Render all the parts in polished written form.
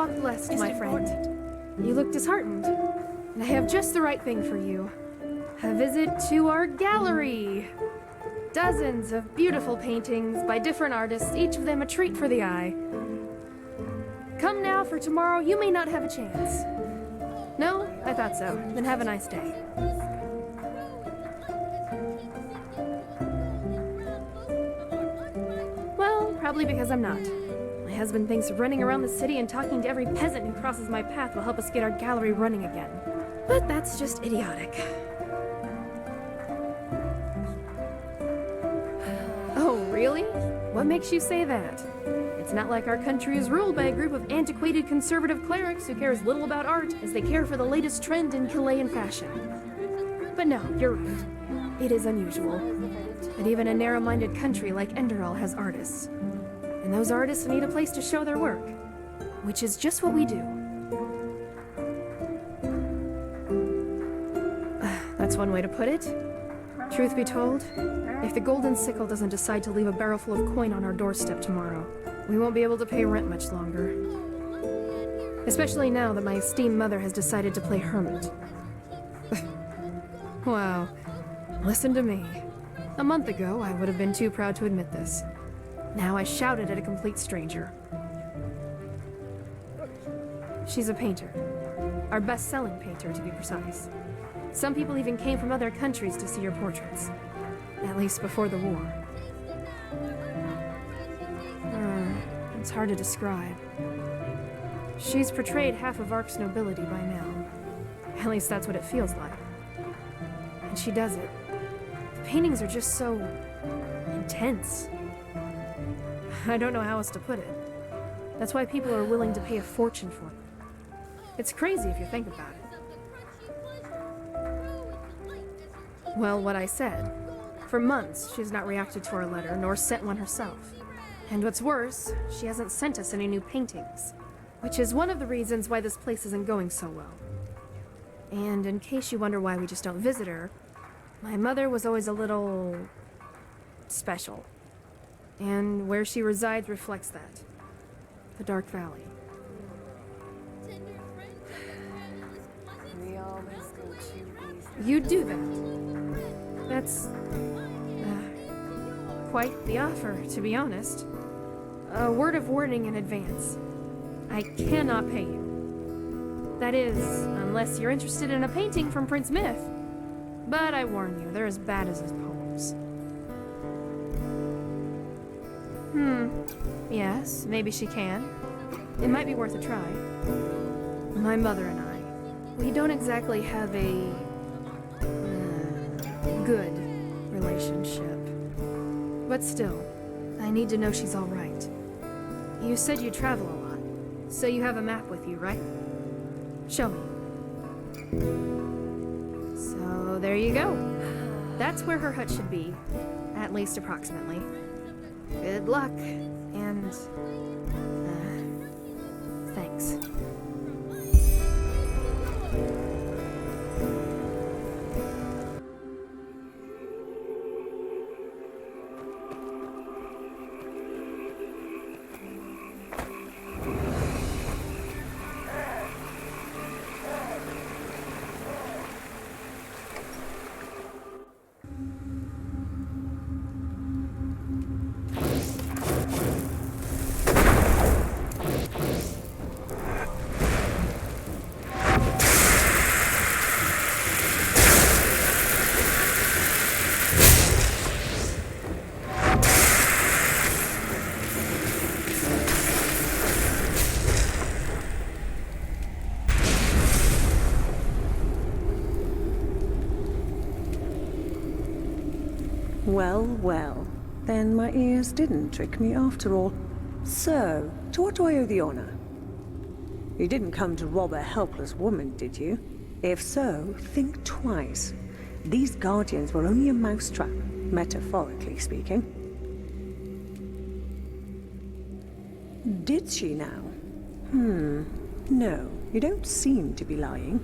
Walk blessed, my friend. You look disheartened, and I have just the right thing for you. A visit to our gallery. Dozens of beautiful paintings by different artists, each of them a treat for the eye. Come now, for tomorrow you may not have a chance. No? I thought so. Then have a nice day. Well, probably because I'm not. My husband thinks running around the city and talking to every peasant who crosses my path will help us get our gallery running again. But that's just idiotic. Oh, really? What makes you say that? It's not like our country is ruled by a group of antiquated conservative clerics who care as little about art as they care for the latest trend in Chilean fashion. But no, you're right. It is unusual. But even a narrow-minded country like Enderal has artists. And those artists need a place to show their work. Which is just what we do. That's one way to put it. Truth be told, if the Golden Sickle doesn't decide to leave a barrel full of coin on our doorstep tomorrow, we won't be able to pay rent much longer. Especially now that my esteemed mother has decided to play hermit. Wow. Listen to me. A month ago, I would have been too proud to admit this. Now I shouted at a complete stranger. She's a painter. Our best-selling painter, to be precise. Some people even came from other countries to see her portraits. At least before the war. It's hard to describe. She's portrayed half of Ark's nobility by now. At least that's what it feels like. And she does it. The paintings are just so intense. I don't know how else to put it. That's why people are willing to pay a fortune for them. It's crazy if you think about it. Well, what I said. For months, she's not reacted to our letter, nor sent one herself. And what's worse, she hasn't sent us any new paintings. Which is one of the reasons why this place isn't going so well. And in case you wonder why we just don't visit her, my mother was always a little special. And where she resides reflects that. The Dark Valley. We always go too easy. You do that. That's quite the offer, to be honest. A word of warning in advance. I cannot pay you. That is, unless you're interested in a painting from Prince Myth. But I warn you, they're as bad as his poems. Yes, maybe she can. It might be worth a try. My mother and I, we don't exactly have a good relationship. But still, I need to know she's all right. You said you travel a lot, so you have a map with you, right? Show me. So there you go. That's where her hut should be, at least approximately. Good luck, and thanks. Well, well. Then my ears didn't trick me after all. So, to what do I owe the honor? You didn't come to rob a helpless woman, did you? If so, think twice. These guardians were only a mousetrap, metaphorically speaking. Did she now? No, you don't seem to be lying.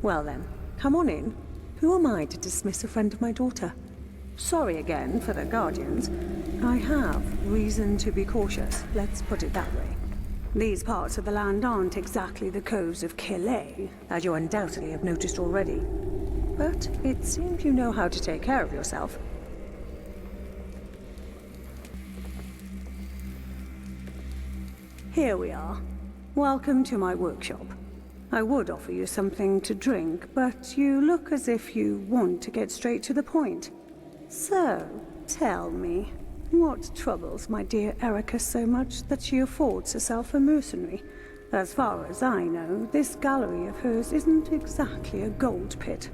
Well then, come on in. Who am I to dismiss a friend of my daughter? Sorry again for the guardians. I have reason to be cautious, let's put it that way. These parts of the land aren't exactly the coves of Calais, as you undoubtedly have noticed already. But it seems you know how to take care of yourself. Here we are. Welcome to my workshop. I would offer you something to drink, but you look as if you want to get straight to the point. So, tell me, what troubles my dear Erica so much that she affords herself a mercenary? As far as I know, this gallery of hers isn't exactly a gold pit.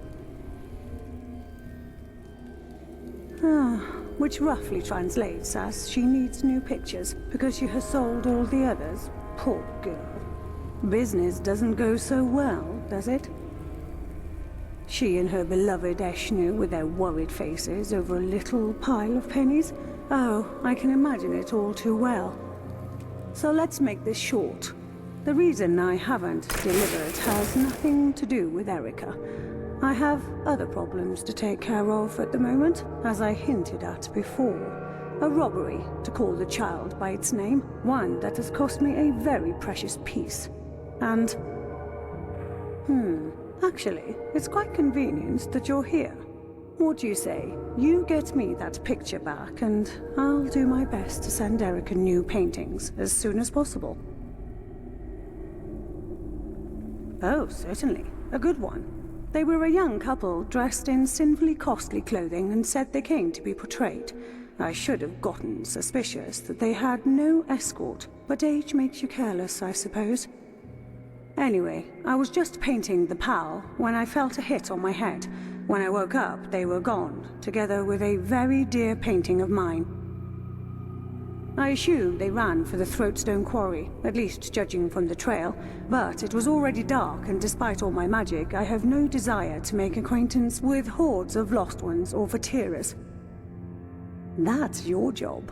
Which roughly translates as she needs new pictures because she has sold all the others. Poor girl. Business doesn't go so well, does it? She and her beloved Eshnu with their worried faces over a little pile of pennies. Oh, I can imagine it all too well. So let's make this short. The reason I haven't delivered has nothing to do with Erica. I have other problems to take care of at the moment, as I hinted at before. A robbery, to call the child by its name, one that has cost me a very precious piece. And... actually, it's quite convenient that you're here. What do you say? You get me that picture back, and I'll do my best to send Erica new paintings as soon as possible. Oh, certainly. A good one. They were a young couple dressed in sinfully costly clothing and said they came to be portrayed. I should have gotten suspicious that they had no escort, but age makes you careless, I suppose. Anyway, I was just painting the pal when I felt a hit on my head. When I woke up, they were gone, together with a very dear painting of mine. I assumed they ran for the Throatstone Quarry, at least judging from the trail, but it was already dark, and despite all my magic, I have no desire to make acquaintance with hordes of lost ones or Vatiras. That's your job.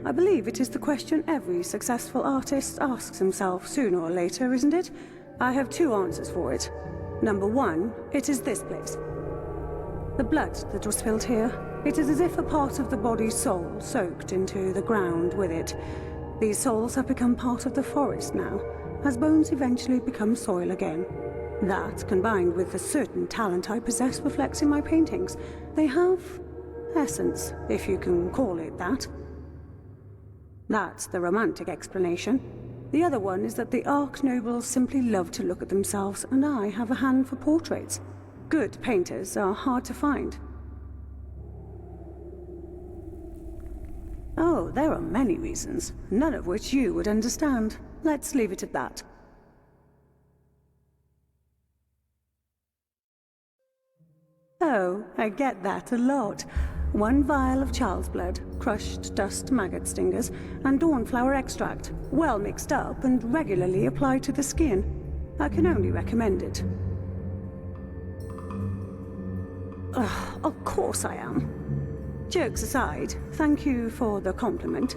I believe it is the question every successful artist asks himself sooner or later, isn't it? I have two answers for it. Number one, it is this place. The blood that was spilled here, it is as if a part of the body's soul soaked into the ground with it. These souls have become part of the forest now, as bones eventually become soil again. That, combined with the certain talent I possess, reflects in my paintings. They have essence, if you can call it that. That's the romantic explanation. The other one is that the Ark Nobles simply love to look at themselves, and I have a hand for portraits. Good painters are hard to find. Oh, there are many reasons, none of which you would understand. Let's leave it at that. Oh, I get that a lot. 1 vial of child's blood, crushed dust maggot stingers, and dawnflower extract, well mixed up and regularly applied to the skin. I can only recommend it. Of course I am. Jokes aside, thank you for the compliment.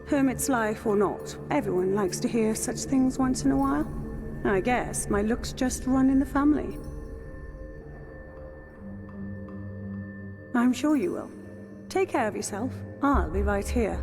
Hermit's life or not, everyone likes to hear such things once in a while. I guess my looks just run in the family. I'm sure you will. Take care of yourself. I'll be right here.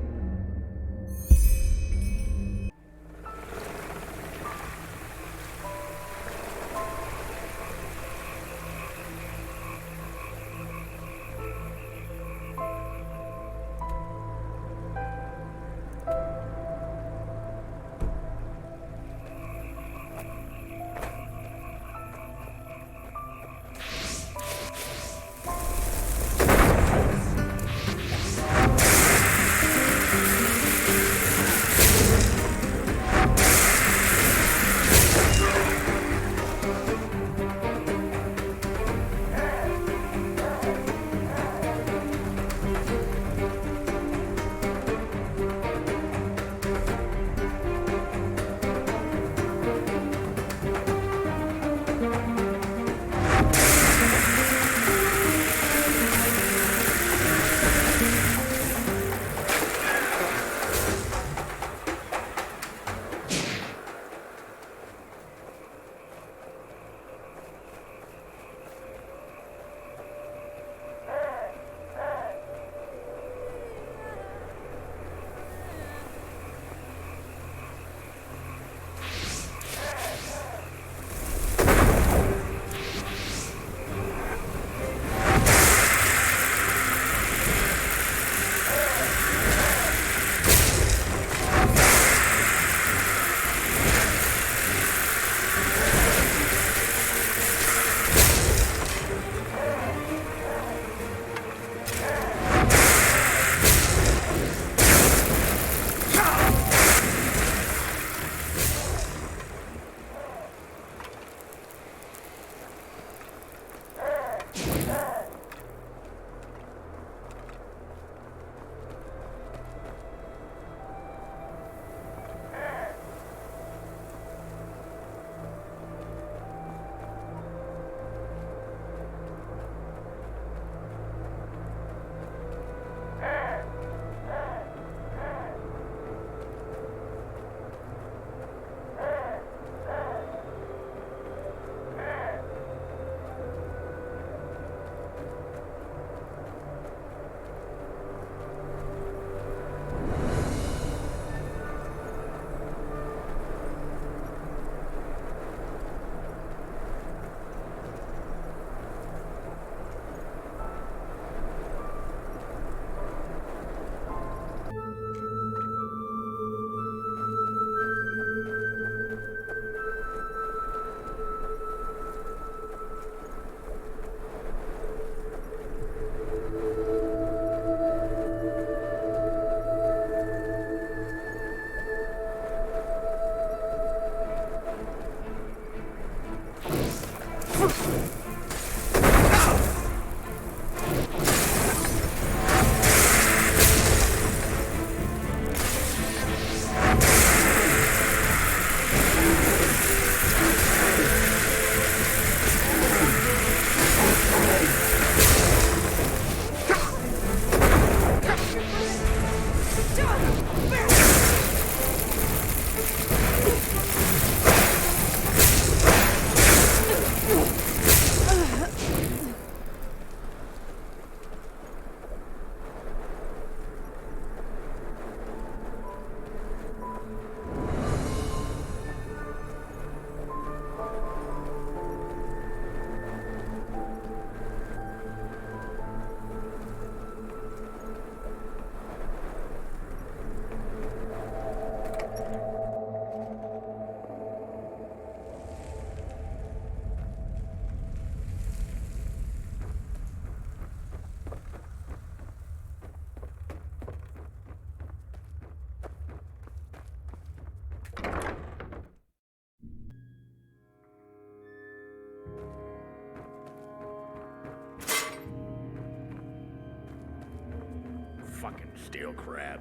fucking steel crab.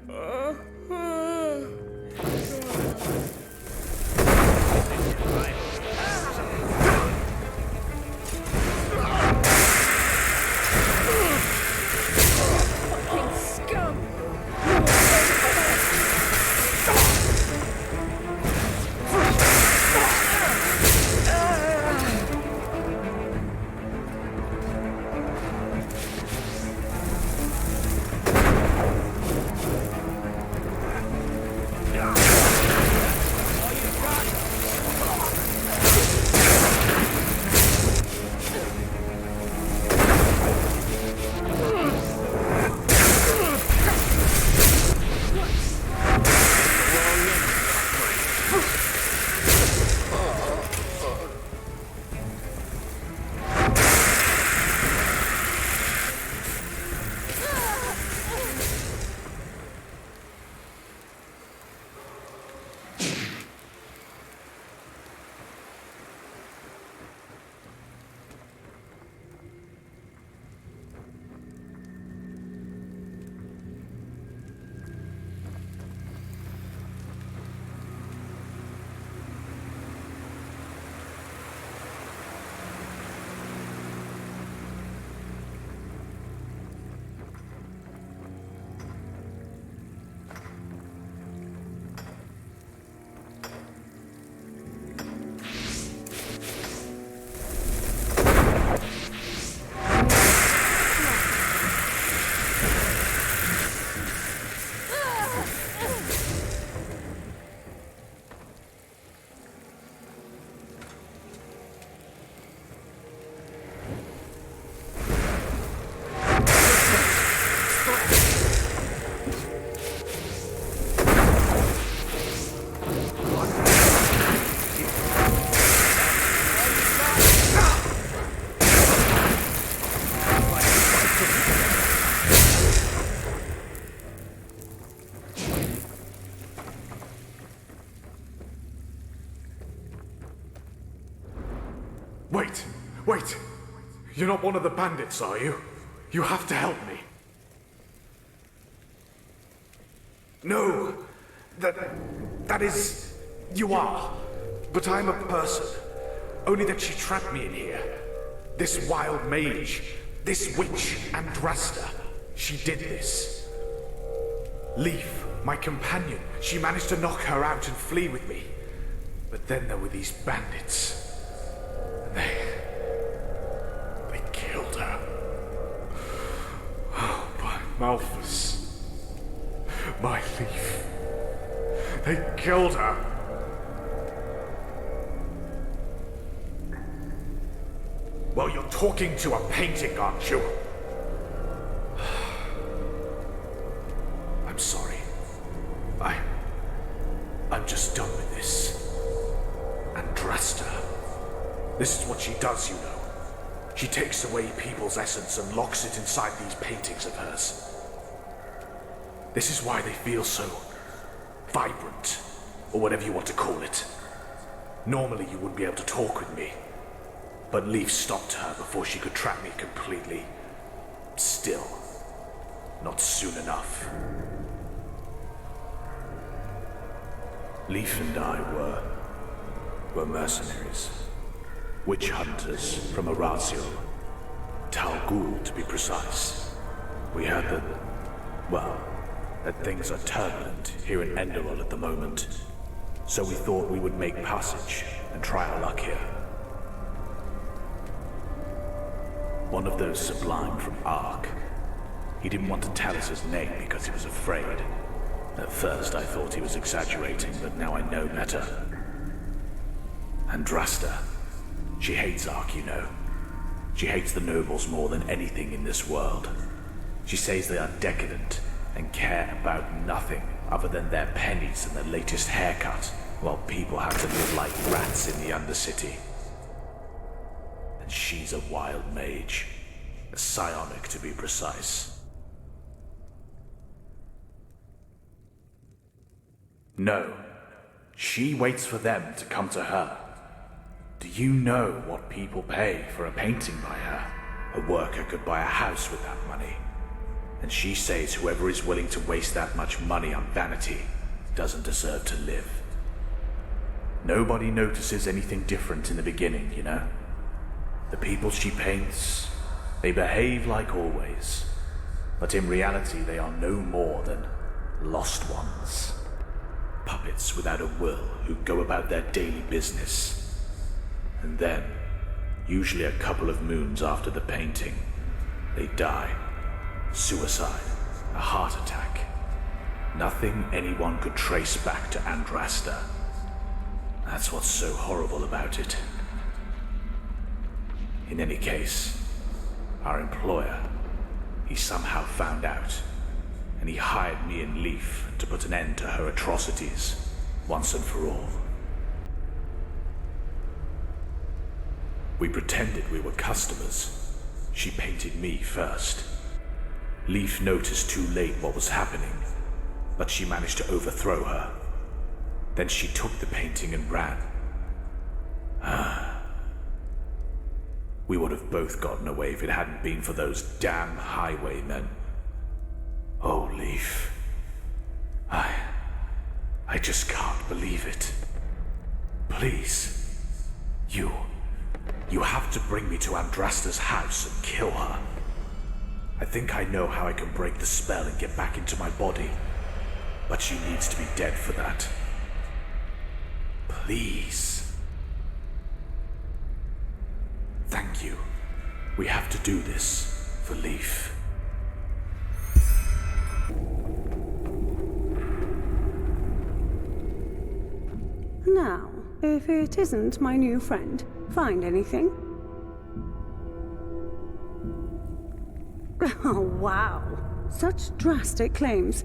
Fucking scum! Wait! You're not one of the bandits, are you? You have to help me. No! That is... You are. But I'm a person. Only that she trapped me in here. This wild mage. This witch, Andrasta. She did this. Leaf, my companion. She managed to knock her out and flee with me. But then there were these bandits. And they killed her. Oh, my Malthus. My Leaf. They killed her. Well, you're talking to a painting, aren't you? I'm sorry. I'm just done with this. Andrasta. This is what she does, you know. She takes away people's essence and locks it inside these paintings of hers. This is why they feel so vibrant, or whatever you want to call it. Normally you wouldn't be able to talk with me, but Leaf stopped her before she could trap me completely. Still, not soon enough. Leaf and I were mercenaries. Witch hunters from Orazio. Talgul, to be precise. We heard that things are turbulent here in Enderal at the moment. So we thought we would make passage and try our luck here. One of those sublime from Ark. He didn't want to tell us his name because he was afraid. At first I thought he was exaggerating, but now I know better. Andrasta. She hates Ark, you know. She hates the nobles more than anything in this world. She says they are decadent and care about nothing other than their pennies and their latest haircut, while people have to live like rats in the Undercity. And she's a wild mage. A psionic, to be precise. No. She waits for them to come to her. Do you know what people pay for a painting by her? A worker could buy a house with that money. And she says whoever is willing to waste that much money on vanity doesn't deserve to live. Nobody notices anything different in the beginning, you know? The people she paints, they behave like always. But in reality, they are no more than lost ones. Puppets without a will who go about their daily business. And then, usually a couple of moons after the painting, they die. Suicide, a heart attack. Nothing anyone could trace back to Andrasta. That's what's so horrible about it. In any case, our employer, he somehow found out, and he hired me and Leaf to put an end to her atrocities, once and for all. We pretended we were customers. She painted me first. Leaf noticed too late what was happening, but she managed to overthrow her. Then she took the painting and ran. We would have both gotten away if it hadn't been for those damn highwaymen. Oh, Leaf. I just can't believe it. Please. You have to bring me to Andrasta's house and kill her. I think I know how I can break the spell and get back into my body. But she needs to be dead for that. Please. Thank you. We have to do this for Leaf. Now, if it isn't my new friend, find anything? Oh, wow. Such drastic claims.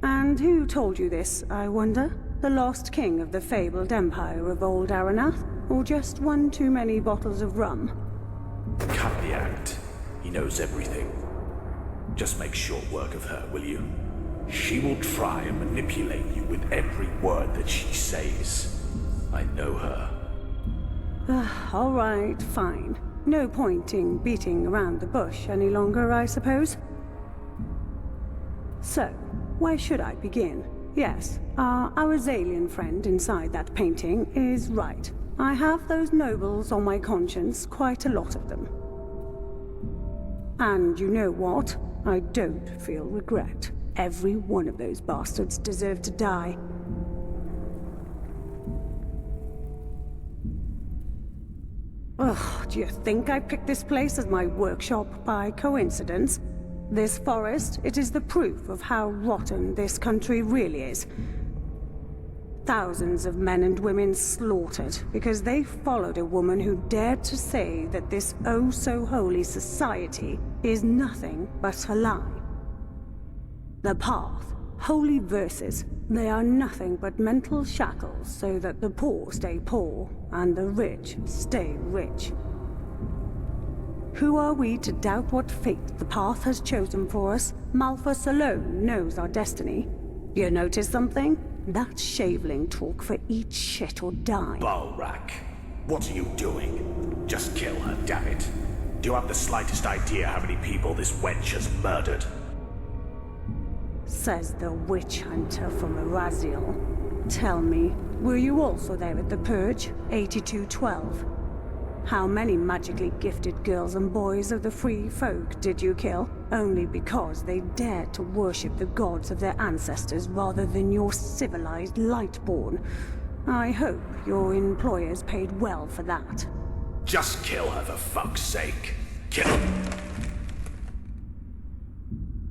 And who told you this, I wonder? The lost king of the fabled empire of old Aranath? Or just one too many bottles of rum? Cut the act. He knows everything. Just make short work of her, will you? She will try and manipulate you with every word that she says. I know her. All right, fine. No point in beating around the bush any longer, I suppose. So, where should I begin? Yes, our Zalian friend inside that painting is right. I have those nobles on my conscience, quite a lot of them. And you know what? I don't feel regret. Every one of those bastards deserved to die. Ugh, do you think I picked this place as my workshop by coincidence? This forest, it is the proof of how rotten this country really is. Thousands of men and women slaughtered because they followed a woman who dared to say that this oh-so-holy society is nothing but a lie. The path, holy verses, they are nothing but mental shackles so that the poor stay poor and the rich stay rich. Who are we to doubt what fate the path has chosen for us? Malthus alone knows our destiny. You notice something? That's shaveling talk for eat shit or die. Balrak, what are you doing? Just kill her, damn it. Do you have the slightest idea how many people this wench has murdered? Says the witch hunter from Eraziel. Tell me, were you also there at the Purge, 8212? How many magically gifted girls and boys of the free folk did you kill? Only because they dared to worship the gods of their ancestors rather than your civilized Lightborn. I hope your employers paid well for that. Just kill her for fuck's sake. Kill her.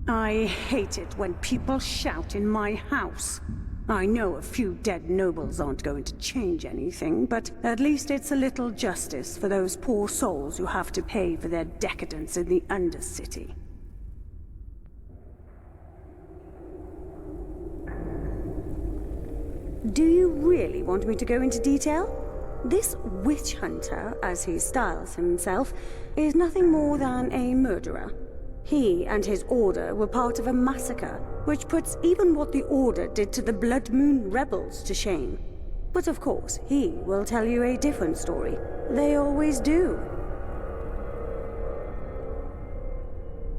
I hate it when people shout in my house. I know a few dead nobles aren't going to change anything, but at least it's a little justice for those poor souls who have to pay for their decadence in the Undercity. Do you really want me to go into detail? This witch hunter, as he styles himself, is nothing more than a murderer. He and his order were part of a massacre, which puts even what the order did to the Blood Moon rebels to shame. But of course, he will tell you a different story. They always do.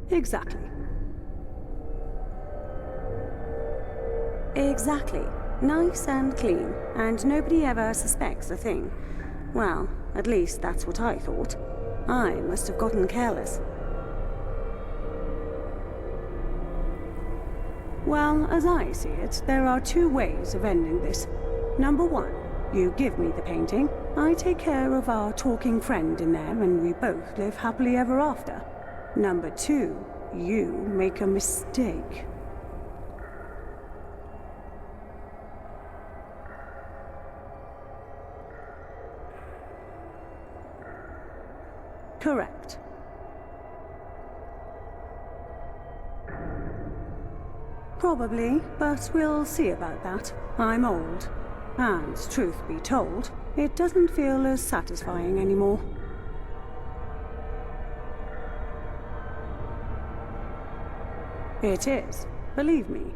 Exactly. Exactly. Nice and clean, and nobody ever suspects a thing. Well, at least that's what I thought. I must have gotten careless. Well, as I see it, there are two ways of ending this. Number one, you give me the painting, I take care of our talking friend in there, and we both live happily ever after. Number two, you make a mistake. Correct. Probably, but we'll see about that. I'm old. And, truth be told, it doesn't feel as satisfying anymore. It is, believe me.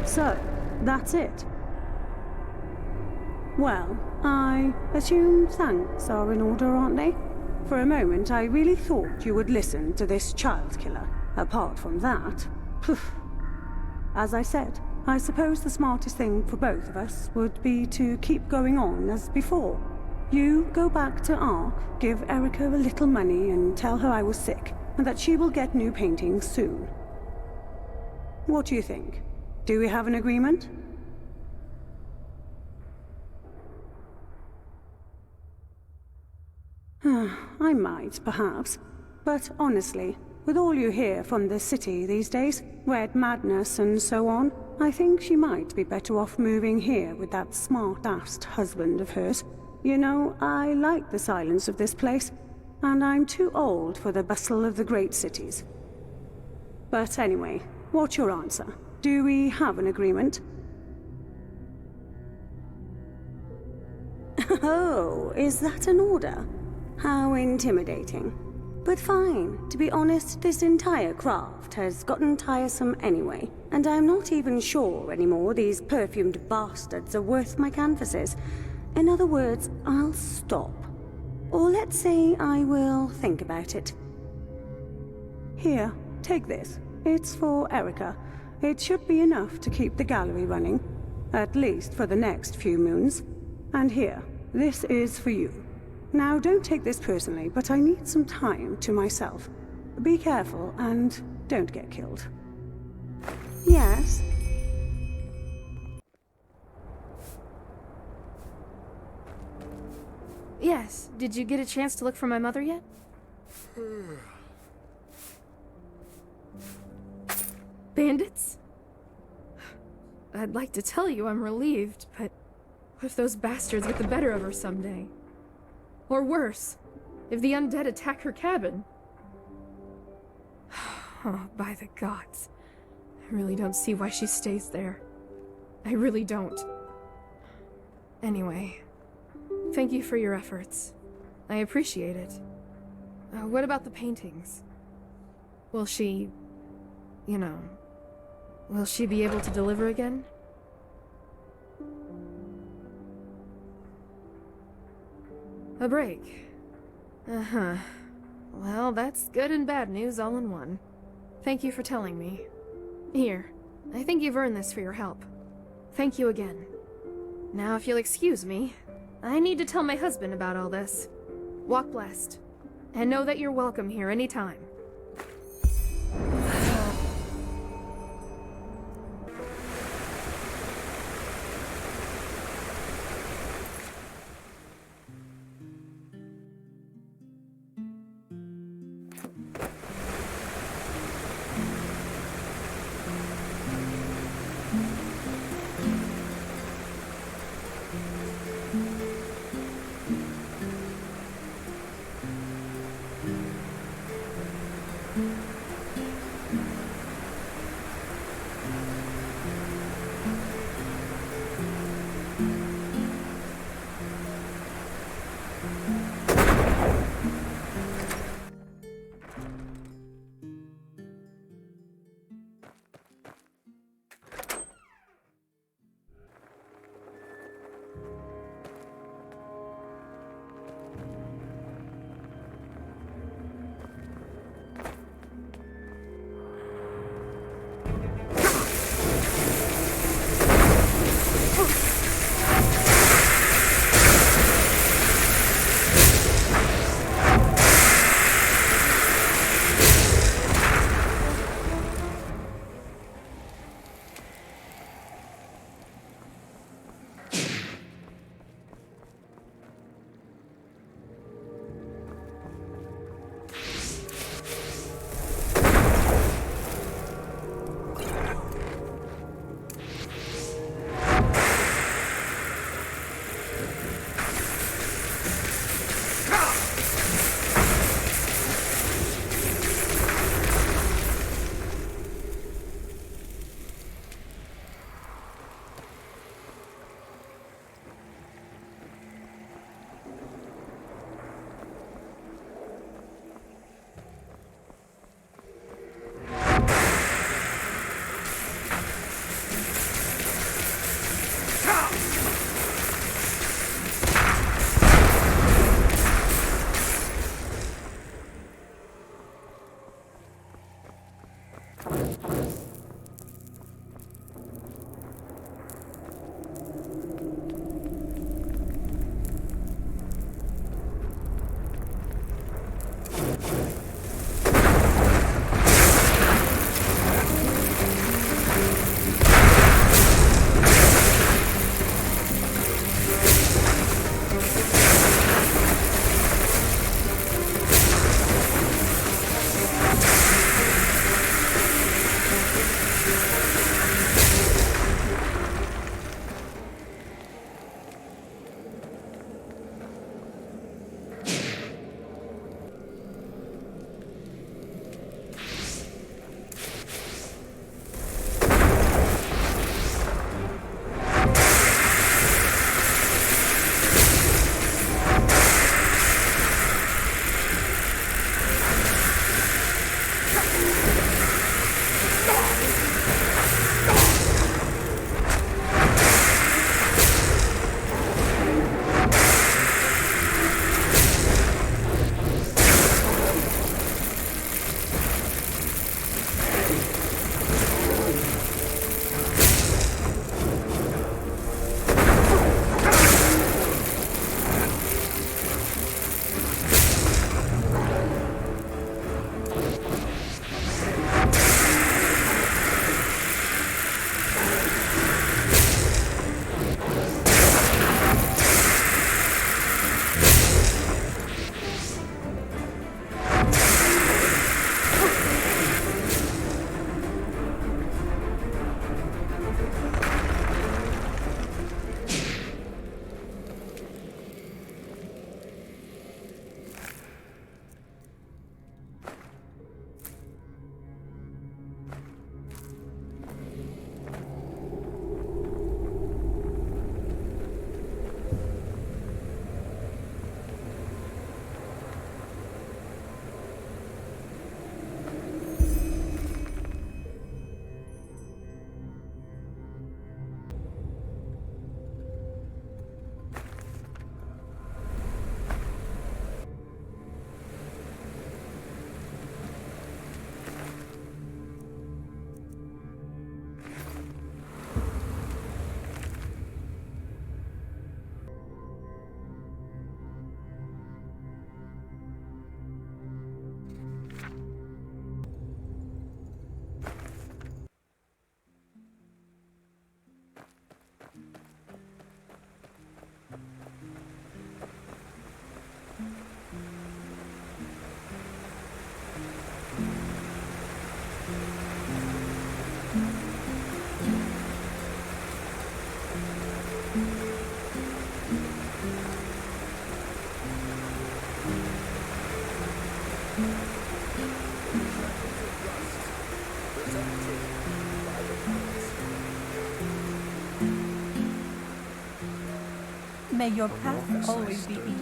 So, that's it. Well, I assume thanks are in order, aren't they? For a moment, I really thought you would listen to this child killer. Apart from that, poof. As I said, I suppose the smartest thing for both of us would be to keep going on as before. You go back to Ark, give Erica a little money and tell her I was sick, and that she will get new paintings soon. What do you think? Do we have an agreement? I might, perhaps. But honestly, with all you hear from the city these days, red madness and so on, I think she might be better off moving here with that smart-assed husband of hers. You know, I like the silence of this place, and I'm too old for the bustle of the great cities. But anyway, what's your answer? Do we have an agreement? Oh, is that an order? How intimidating. But fine. To be honest, this entire craft has gotten tiresome anyway, and I'm not even sure anymore these perfumed bastards are worth my canvases. In other words, I'll stop. Or let's say I will think about it. Here, take this. It's for Erica. It should be enough to keep the gallery running, at least for the next few moons. And here, this is for you. Now, don't take this personally, but I need some time to myself. Be careful and don't get killed. Yes? Yes, did you get a chance to look for my mother yet? Bandits? I'd like to tell you I'm relieved, but what if those bastards get the better of her someday? Or worse, if the undead attack her cabin? Oh, by the gods. I really don't see why she stays there. I really don't. Anyway, thank you for your efforts. I appreciate it. What about the paintings? Will she... will she be able to deliver again? A break. Uh-huh. Well, that's good and bad news all in one. Thank you for telling me. Here, I think you've earned this for your help. Thank you again. Now, if you'll excuse me, I need to tell my husband about all this. Walk blessed. And know that you're welcome here anytime. May your path always be easy.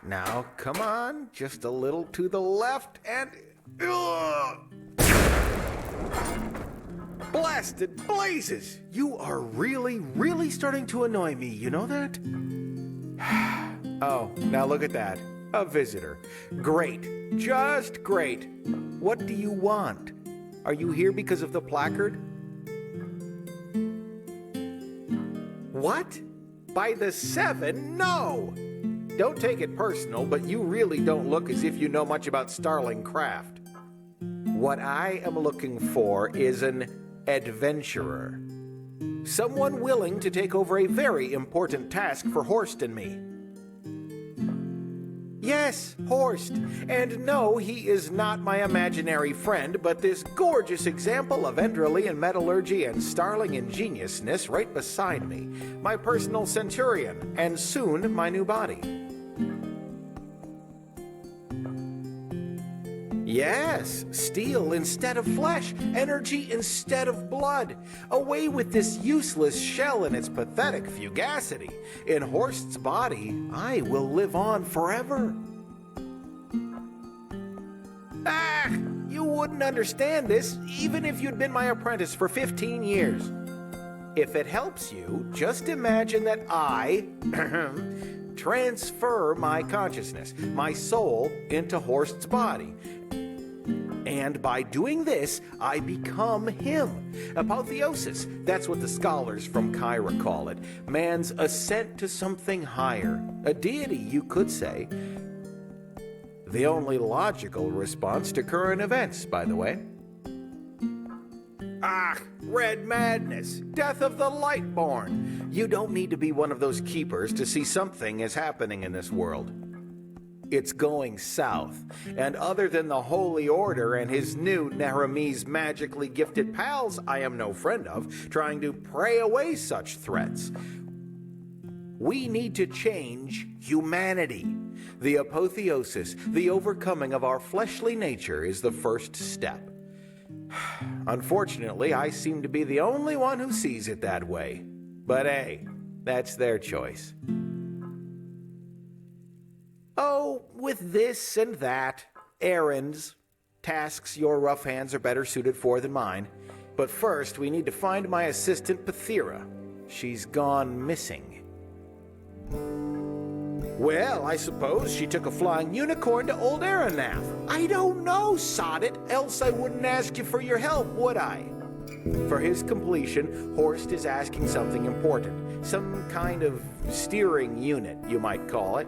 Now, come on, just a little to the left and... Blasted blazes! You are really starting to annoy me, you know that? Oh, now look at that. A visitor. Great. Just great. What do you want? Are you here because of the placard? What? By the 7? No! Don't take it personal, but you really don't look as if you know much about Starling craft. What I am looking for is an adventurer. Someone willing to take over a very important task for Horst and me. Yes, Horst. And no, he is not my imaginary friend, but this gorgeous example of Enderalian metallurgy and Starling ingeniousness right beside me. My personal centurion, and soon my new body. Yes, steel instead of flesh, energy instead of blood. Away with this useless shell and its pathetic fugacity. In Horst's body, I will live on forever. Ah, you wouldn't understand this even if you'd been my apprentice for 15 years. If it helps you, just imagine that I transfer my consciousness, my soul, into Horst's body. And by doing this, I become him. Apotheosis, that's what the scholars from Kyra call it. Man's ascent to something higher. A deity, you could say. The only logical response to current events, by the way. Ah, red madness, death of the Lightborn. You don't need to be one of those keepers to see something is happening in this world. It's going south, and other than the Holy Order and his new Necromancer magically gifted pals I am no friend of, trying to pray away such threats. We need to change humanity. The apotheosis, the overcoming of our fleshly nature, is the first step. Unfortunately, I seem to be the only one who sees it that way. But hey, that's their choice. Oh, with this and that, errands, tasks your rough hands are better suited for than mine. But first, we need to find my assistant, Pathira. She's gone missing. Well, I suppose she took a flying unicorn to old Aranath. I don't know, sod it, else I wouldn't ask you for your help, would I? For his completion, Horst is asking something important. Some kind of steering unit, you might call it.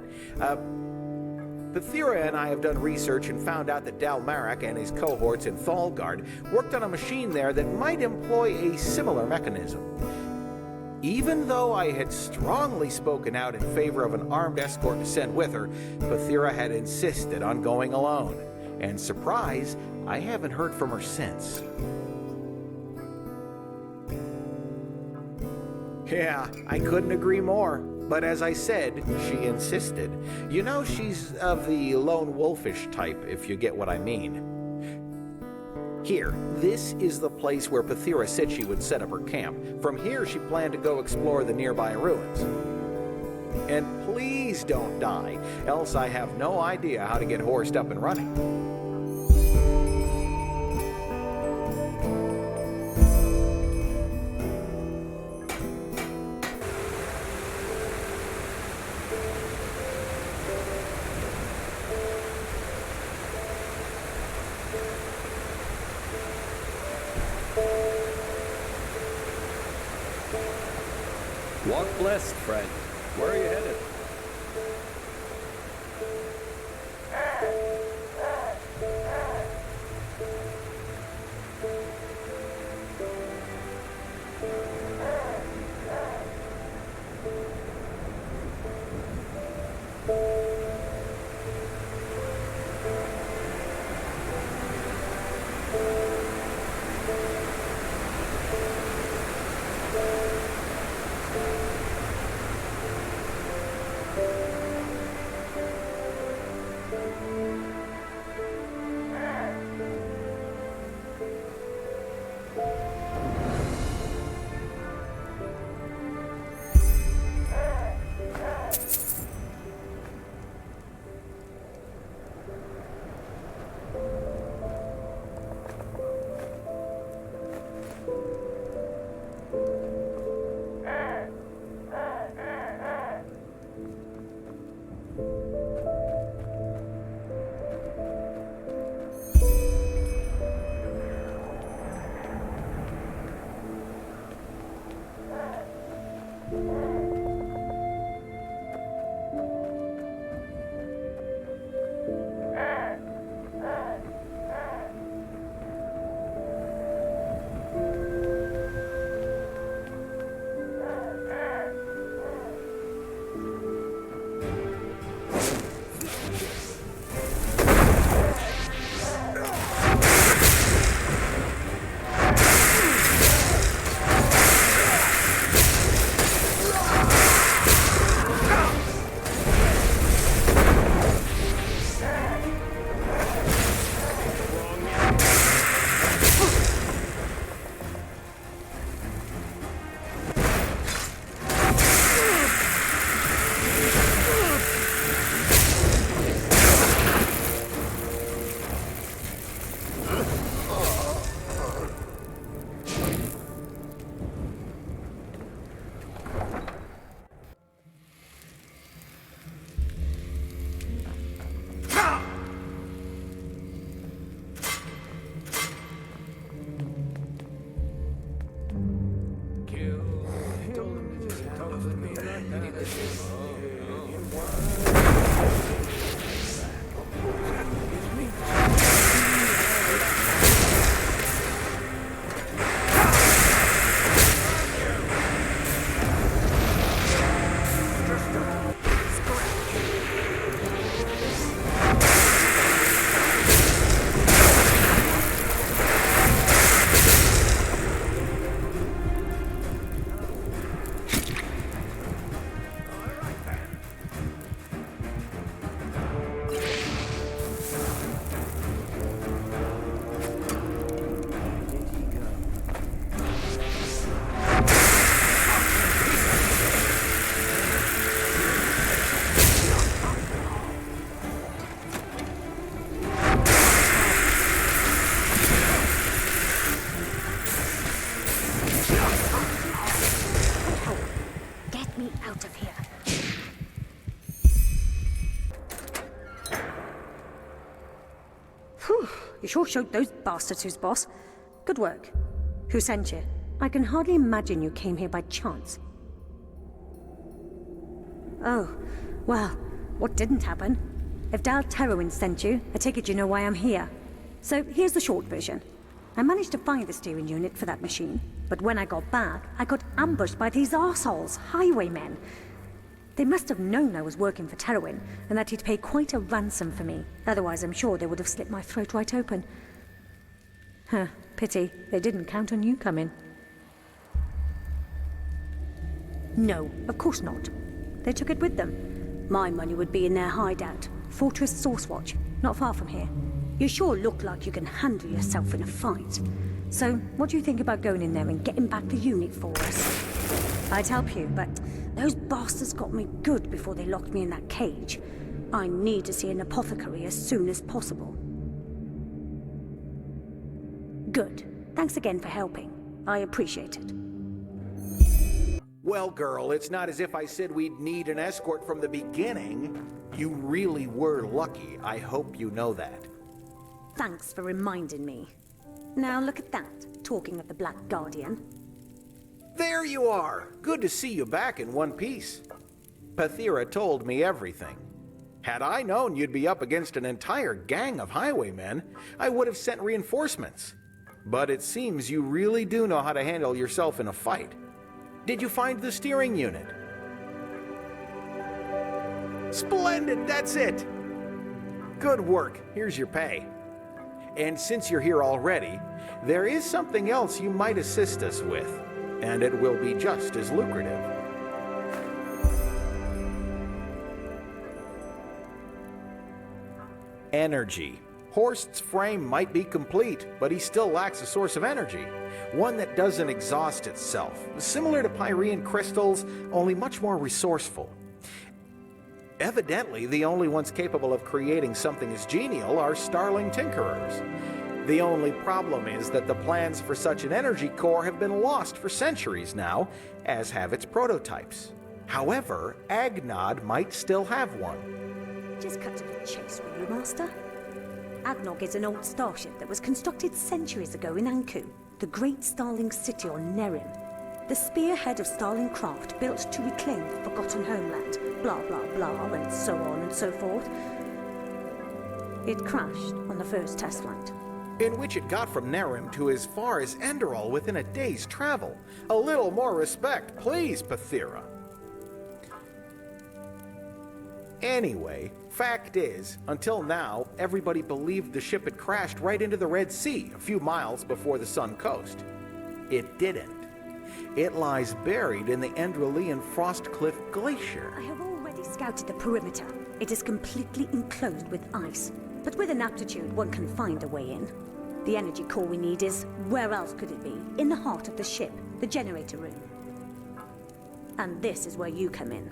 Pathira and I have done research and found out that Dalmarak and his cohorts in Thalgard worked on a machine there that might employ a similar mechanism. Even though I had strongly spoken out in favor of an armed escort to send with her, Pathira had insisted on going alone. And surprise, I haven't heard from her since. Yeah, I couldn't agree more. But as I said, she insisted. You know, she's of the lone wolfish type, if you get what I mean. Here, this is the place where Pathira said she would set up her camp. From here, she planned to go explore the nearby ruins. And please don't die, else I have no idea how to get Horst up and running. Walk blessed, friend. Where are you headed? You sure showed those bastards who's boss. Good work. Who sent you? I can hardly imagine you came here by chance. Oh, well, what didn't happen? If Dal Terowin sent you, I take it you know why I'm here. So here's the short version. I managed to find the steering unit for that machine, but when I got back, I got ambushed by these arseholes, highwaymen. They must have known I was working for Terowin, and that he'd pay quite a ransom for me. Otherwise, I'm sure they would have slit my throat right open. Huh, pity. They didn't count on you coming. No, of course not. They took it with them. My money would be in their hideout, Fortress Sourcewatch, not far from here. You sure look like you can handle yourself in a fight. So, what do you think about going in there and getting back the unit for us? I'd help you, but those bastards got me good before they locked me in that cage. I need to see an apothecary as soon as possible. Good. Thanks again for helping. I appreciate it. Well, girl, it's not as if I said we'd need an escort from the beginning. You really were lucky. I hope you know that. Thanks for reminding me. Now look at that, talking of the Black Guardian. There you are! Good to see you back in one piece. Pathira told me everything. Had I known you'd be up against an entire gang of highwaymen, I would have sent reinforcements. But it seems you really do know how to handle yourself in a fight. Did you find the steering unit? Splendid, that's it! Good work, here's your pay. And since you're here already, there is something else you might assist us with, and it will be just as lucrative. Energy. Horst's frame might be complete, but he still lacks a source of energy. One that doesn't exhaust itself. Similar to Pyrean crystals, only much more resourceful. Evidently, the only ones capable of creating something as genial are starling tinkerers. The only problem is that the plans for such an energy core have been lost for centuries now, as have its prototypes. However, Agnod might still have one. Just cut to the chase, will you, Master? Agnog is an old starship that was constructed centuries ago in Anku, the great Starling city on Nerim. The spearhead of Starling craft built to reclaim the forgotten homeland, blah blah blah, and so on and so forth. It crashed on the first test flight. In which it got from Nerim to as far as Enderal within a day's travel. A little more respect, please, Pathira. Anyway, fact is, until now, everybody believed the ship had crashed right into the Red Sea a few miles before the Sun Coast. It didn't. It lies buried in the Enderalian Frostcliff Glacier. I have already scouted the perimeter. It is completely enclosed with ice. But with an aptitude, one can find a way in. The energy core we need is, where else could it be? In the heart of the ship, the generator room. And this is where you come in.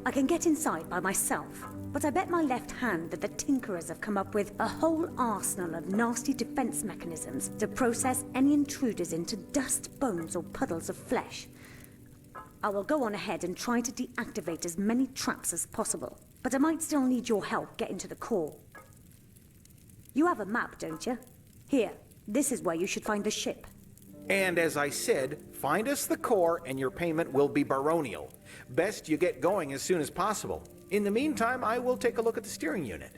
I can get inside by myself, but I bet my left hand that the Tinkerers have come up with a whole arsenal of nasty defense mechanisms to process any intruders into dust, bones, or puddles of flesh. I will go on ahead and try to deactivate as many traps as possible, but I might still need your help getting to the core. You have a map, don't you? Here, this is where you should find the ship. And as I said, find us the core and your payment will be baronial. Best you get going as soon as possible. In the meantime, I will take a look at the steering unit.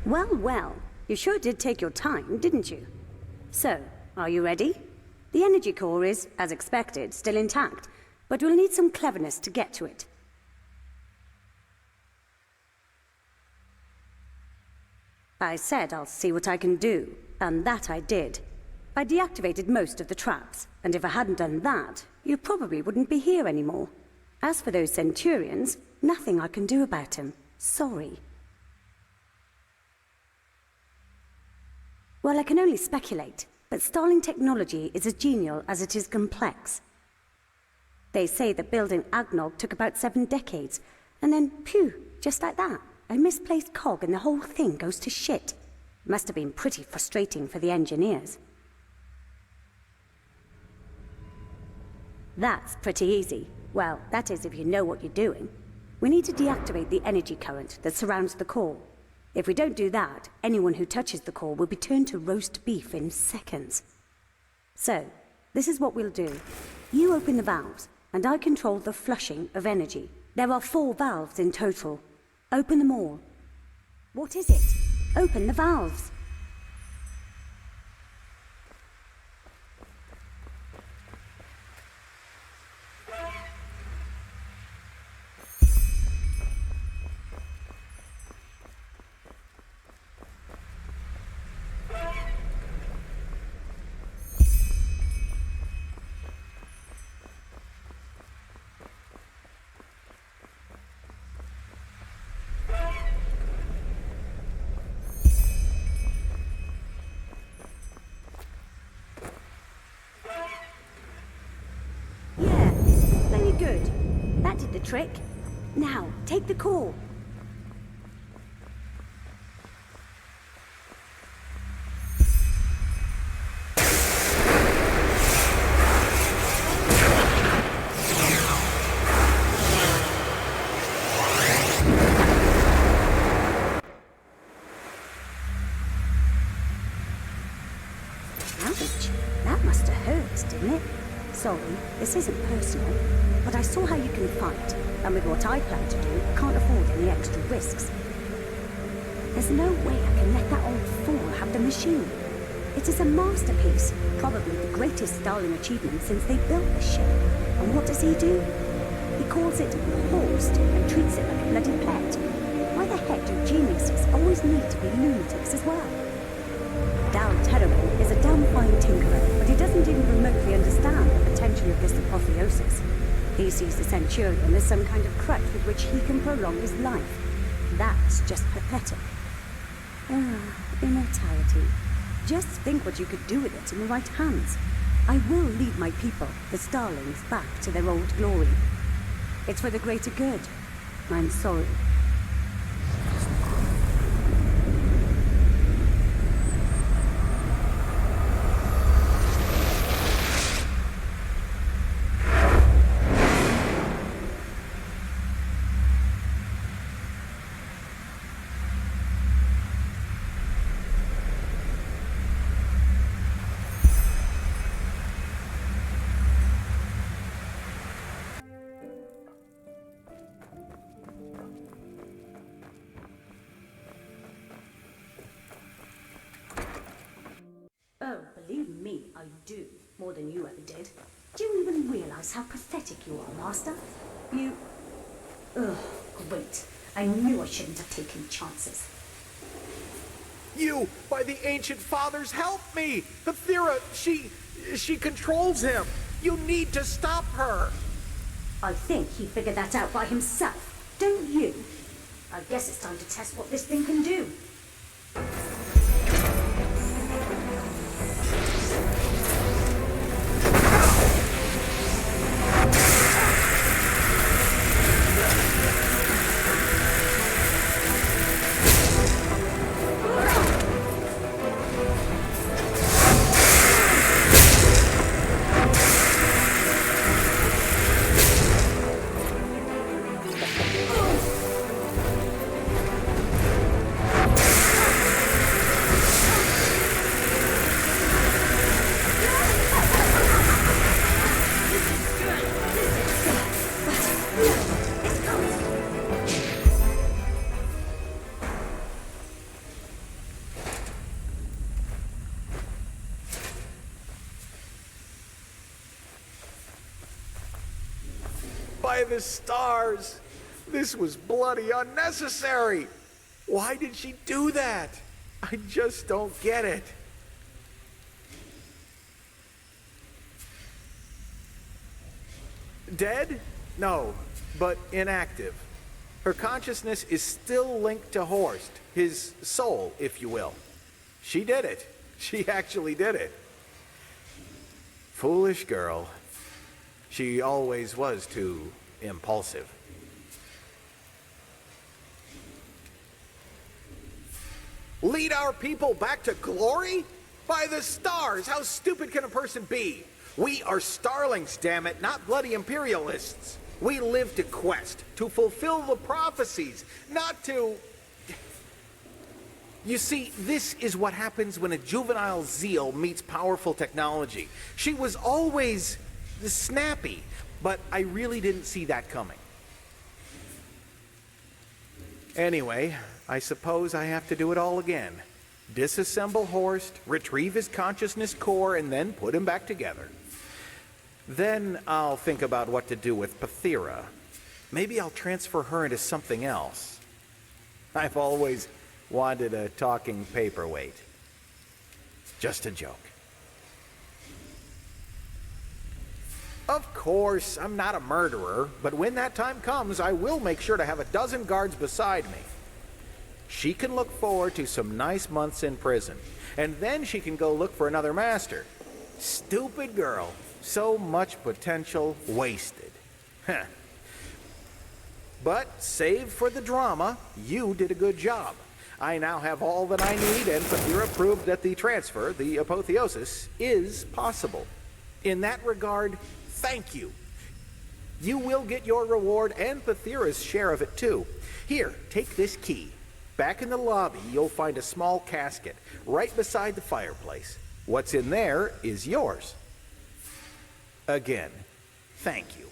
Well, well, you sure did take your time, didn't you? So, are you ready? The energy core is, as expected, still intact, but we'll need some cleverness to get to it. I said I'll see what I can do, and that I did. I deactivated most of the traps, and if I hadn't done that, you probably wouldn't be here anymore. As for those Centurions, nothing I can do about them. Sorry. Well, I can only speculate, but Starling technology is as genial as it is complex. They say that building Agnog took about 7 decades, and then, phew, just like that, a misplaced cog and the whole thing goes to shit. Must have been pretty frustrating for the engineers. That's pretty easy. Well, that is if you know what you're doing. We need to deactivate the energy current that surrounds the core. If we don't do that, anyone who touches the core will be turned to roast beef in seconds. So, this is what we'll do. You open the valves, and I control the flushing of energy. There are 4 valves in total. Open them all. What is it? Open the valves. Good. That did the trick. Now, take the core. Ouch. That must have hurt, didn't it? Sorry, this isn't personal, but I saw how you can fight, and with what I plan to do, I can't afford any extra risks. There's no way I can let that old fool have the machine. It is a masterpiece, probably the greatest Starling achievement since they built the ship. And what does he do? He calls it horsed and treats it like a bloody pet. Why the heck do geniuses always need to be lunatics as well? Dal Terrible is a damn fine tinkerer, but he doesn't even remotely understand the potential of this apotheosis. He sees the Centurion as some kind of crutch with which he can prolong his life. That's just pathetic. Immortality. Just think what you could do with it in the right hands. I will lead my people, the Starlings, back to their old glory. It's for the greater good. I'm sorry. Oh, believe me, I do. More than you ever did. Do you even realize how pathetic you are, Master? You... Ugh, great. I knew I shouldn't have taken chances. You, by the ancient fathers, help me! Hethira, she controls him! You need to stop her! I think he figured that out by himself, don't you? I guess it's time to test what this thing can do. By the stars! This was bloody unnecessary! Why did she do that? I just don't get it. Dead? No, but inactive. Her consciousness is still linked to Horst, his soul, if you will. She did it. She actually did it. Foolish girl. She always was too impulsive. Lead our people back to glory? By the stars, how stupid can a person be? We are starlings, damn it, not bloody imperialists. We live to quest, to fulfill the prophecies, not to... You see, this is what happens when a juvenile zeal meets powerful technology. She was always snappy, but I really didn't see that coming. Anyway, I suppose I have to do it all again. Disassemble Horst, retrieve his consciousness core, and then put him back together. Then I'll think about what to do with Pathira. Maybe I'll transfer her into something else. I've always wanted a talking paperweight. Just a joke. Of course, I'm not a murderer, but when that time comes, I will make sure to have a dozen guards beside me. She can look forward to some nice months in prison, and then she can go look for another master. Stupid girl. So much potential wasted. Heh. But, save for the drama, you did a good job. I now have all that I need, and Pathira proved that the transfer, the Apotheosis, is possible. In that regard, thank you. You will get your reward and Pathira's share of it too. Here, take this key. Back in the lobby, you'll find a small casket right beside the fireplace. What's in there is yours. Again, thank you.